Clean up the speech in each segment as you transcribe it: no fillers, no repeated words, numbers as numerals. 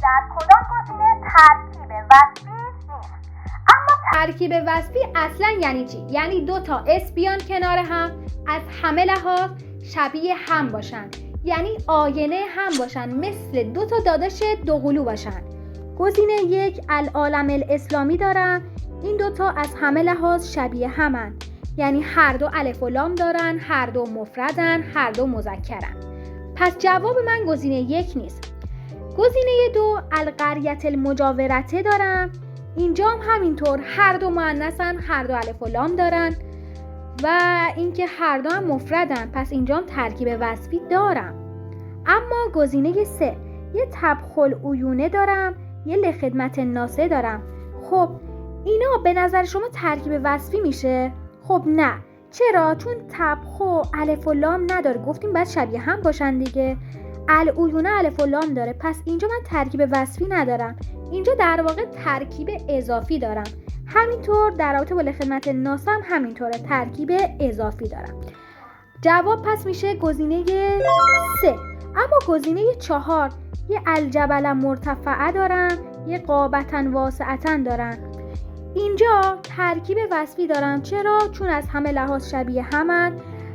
در کدام گزینه ترکیب وصفی نیست. اما ترکیب وصفی اصلا یعنی چی؟ یعنی دو تا اسم بیان کنار هم از همه لحاظ شبیه هم باشن، یعنی آینه هم باشن، مثل دو تا داداش دوقلو باشن. گزینه 1 العالم الاسلامی دارم. این دوتا از همه لحاظ شبیه همن، یعنی هر دو الف و لام دارن، هر دو مفردن، هر دو مذکرن. پس جواب من گزینه 1 نیست. گزینه 2 القریة المجاورته دارم. اینجا هم همینطور هر دو مؤنثن، هر دو الف و لام دارن و اینکه هر دو هم مفردن، پس اینجا هم ترکیب وصفی دارم. اما گزینه 3 یه طبخ العیونه دارم، یه لخدمت ناسه دارم. خب اینا به نظر شما ترکیب وصفی میشه؟ خب نه. چرا؟ چون طبخ و الف و لام نداره، گفتیم باید شبیه هم باشن دیگه. العیونه الف و لام داره، پس اینجا من ترکیب وصفی ندارم، اینجا در واقع ترکیب اضافی دارم. همینطور در رابطه با لخدمت ناسه هم همینطوره، ترکیب اضافی دارم. جواب پس میشه گزینه 3. اما گزینه 4 یه الجبل مرتفعه دارم، یه قابة واسعة دارم. اینجا ترکیب وصفی دارم. چرا؟ چون از همه لحاظ شبیه همن،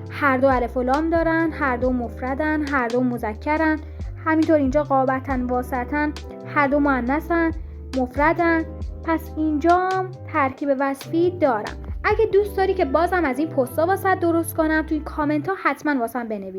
هر دو الف و لام دارن، هر دو مفردن، هر دو مذکرن. همینطور اینجا قابة واسعة هر دو مؤنثن، مفردن. پس اینجا ترکیب وصفی دارم. اگه دوست داری که بازم از این پستا واسه درست کنم، توی کامنت ها حتما واسم بنویس.